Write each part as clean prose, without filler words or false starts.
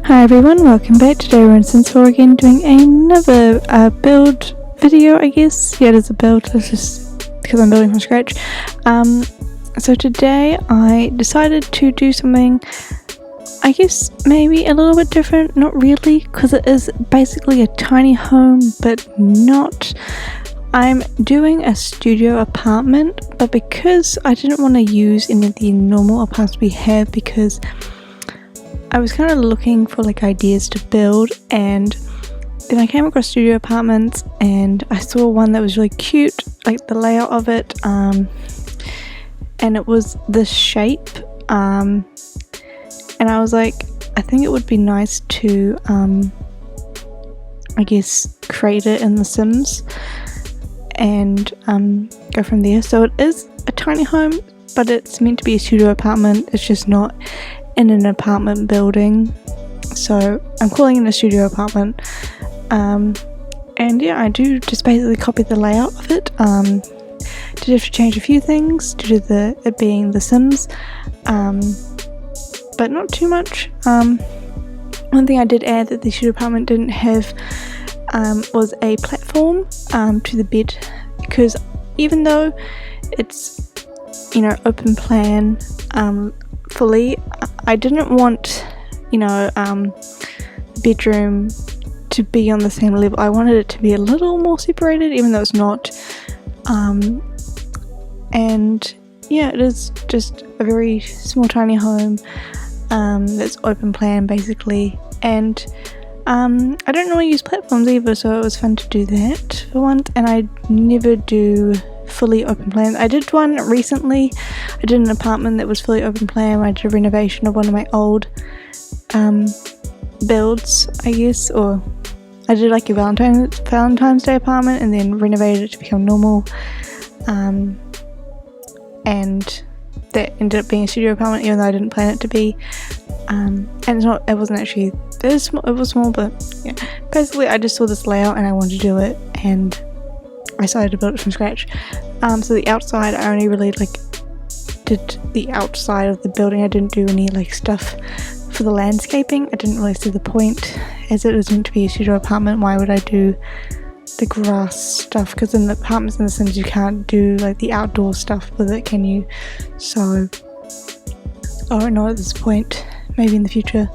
Hi everyone, welcome back. Today we're in Sims 4 again doing another build video, I guess. Yeah, it is a build, it's just because I'm building from scratch. So today I decided to do something, I guess maybe a little bit different, not really, because it is basically a tiny home, but not. I'm doing a studio apartment, but because I didn't want to use any of the normal apartments we have, because I was kind of looking for like ideas to build, and then I came across studio apartments and I saw one that was really cute, like the layout of it, and it was this shape, and I was like, I think it would be nice to I guess create it in The Sims and go from there. So it is a tiny home, but it's meant to be a studio apartment. It's just not in an apartment building, so I'm calling it a studio apartment. And yeah, I do just basically copy the layout of it. Did have to change a few things due to it being The Sims, but not too much. One thing I did add that the studio apartment didn't have was a platform to the bed, because even though it's, you know, open plan fully, I didn't want, you know, the bedroom to be on the same level. I wanted it to be a little more separated, even though it's not. And yeah, it is just a very small tiny home that's open plan basically, and I don't normally use platforms either, so it was fun to do that for once. And I never do fully open plan. I did one recently. I did an apartment that was fully open plan. I did a renovation of one of my old builds, I guess, or I did like a Valentine's Day apartment and then renovated it to become normal, and that ended up being a studio apartment, even though I didn't plan it to be. And it wasn't actually, it was small, but yeah, basically I just saw this layout and I wanted to do it, and I decided to build it from scratch. So the outside, I only really did the outside of the building. I didn't do any stuff for the landscaping. I didn't really see the point, as it was meant to be a studio apartment. Why would I do the grass stuff? Because in the apartments in The Sims you can't do the outdoor stuff with it, can you? So I don't know at this point, maybe in the future.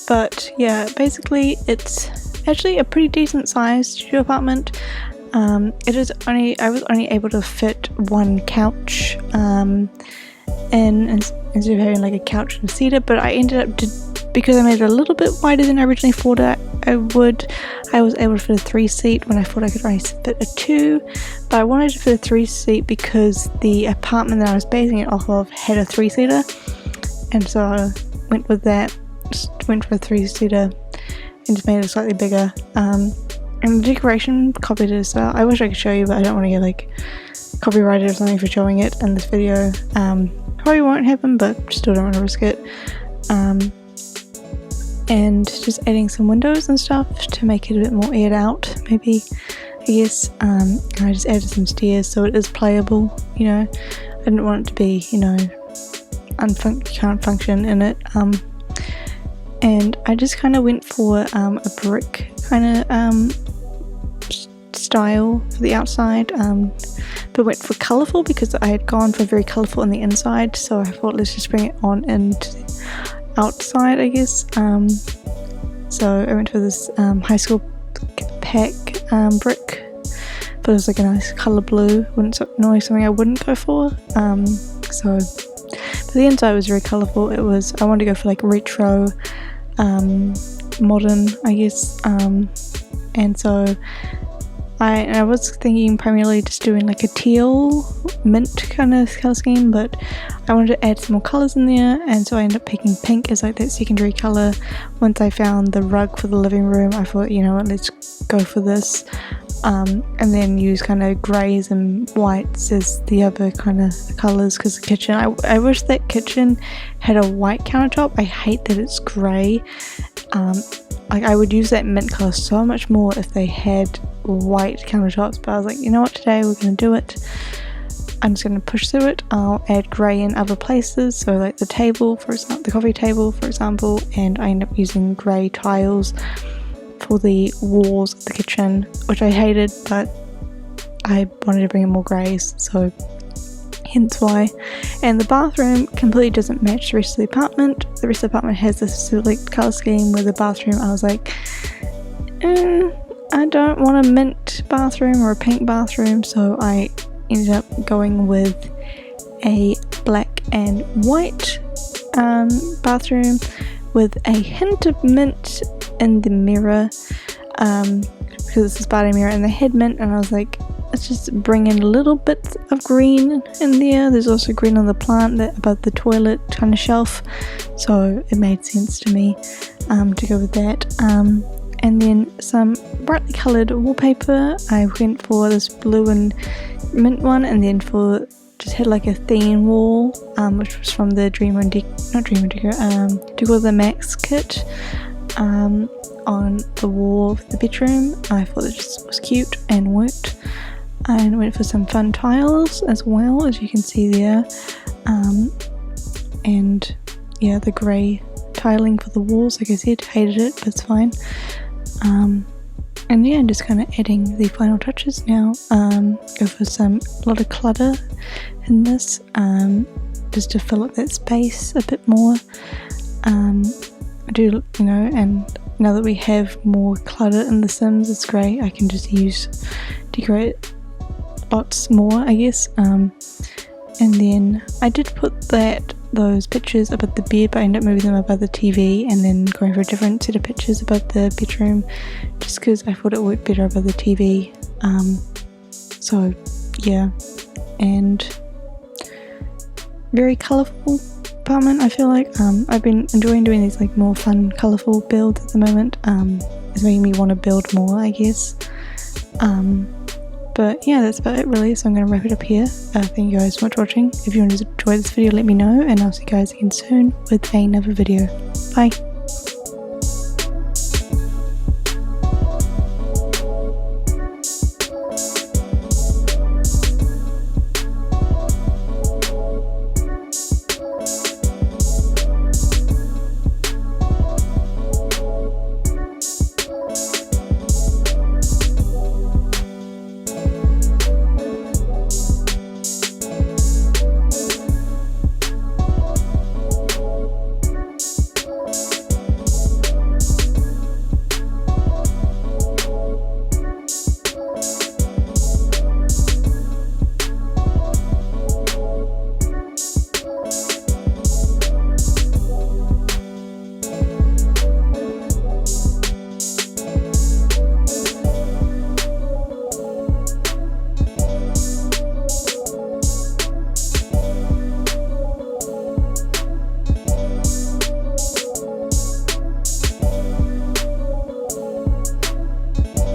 But yeah, basically it's actually a pretty decent sized studio apartment. I was only able to fit one couch in instead of having a couch and a seater, but I ended up because I made it a little bit wider than I originally thought I would. I was able to fit a 3-seat when I thought I could only fit a 2, but I wanted to fit a 3-seat because the apartment that I was basing it off of had a 3-seater, and so I went with that. Just went for a 3-seater and just made it slightly bigger. And the decoration copied it as well. I wish I could show you, but I don't want to get copyrighted or something for showing it in this video. Probably won't happen, but still don't want to risk it. And just adding some windows and stuff to make it a bit more aired out, maybe, I guess. And I just added some stairs so it is playable, you know. I didn't want it to be, you know, you can't function in it. And I just kind of went for a brick kind of style for the outside, but went for colourful because I had gone for very colourful on the inside, so I thought let's just bring it on into the outside, I guess. So I went for this high school pack brick, but it was a nice colour blue. Wouldn't normally something I wouldn't go for. So but the inside was very colourful. I wanted to go for retro, modern, I guess, and so I was thinking primarily just doing a teal mint kind of colour scheme, but I wanted to add some more colours in there, and so I ended up picking pink as that secondary colour. Once I found the rug for the living room, I thought, you know what, let's go for this, and then use kind of greys and whites as the other kind of colours, because the kitchen, I wish that kitchen had a white countertop. I hate that it's grey. I would use that mint colour so much more if they had white countertops, but I was like, you know what, today we're going to do it. I'm just going to push through it. I'll add grey in other places, so like the table, for example, the coffee table, for example, and I end up using grey tiles for the walls of the kitchen, which I hated, but I wanted to bring in more greys, so hence why. And the bathroom completely doesn't match the rest of the apartment. The rest of the apartment has this select colour scheme, where the bathroom, I was like, I don't want a mint bathroom or a pink bathroom, so I ended up going with a black and white bathroom with a hint of mint in the mirror, because it's a spider mirror, and the head mint, and I was like, let's just bring in a little bit of green in there. There's also green on the plant that above the toilet kind of shelf, so it made sense to me to go with that. And then some brightly coloured wallpaper. I went for this blue and mint one, and then just had like a theme wall, which was from the Decor the Max kit, on the wall of the bedroom. I thought it just was cute and worked. And went for some fun tiles as well, as you can see there, and yeah, the grey tiling for the walls, like I said, hated it, but it's fine. And yeah, just kind of adding the final touches now. Go for a lot of clutter in this, just to fill up that space a bit more. And now that we have more clutter in The Sims, it's great. I can just decorate lots more, I guess. And then I did put those pictures above the bed, but I ended up moving them above the TV and then going for a different set of pictures above the bedroom, just because I thought it worked better above the TV. So yeah, and very colourful apartment, I feel like. I've been enjoying doing these like more fun colourful builds at the moment. It's making me want to build more, I guess. But yeah, that's about it really, so I'm going to wrap it up here. Thank you guys so much for watching. If you enjoyed this video, let me know, and I'll see you guys again soon with another video. Bye!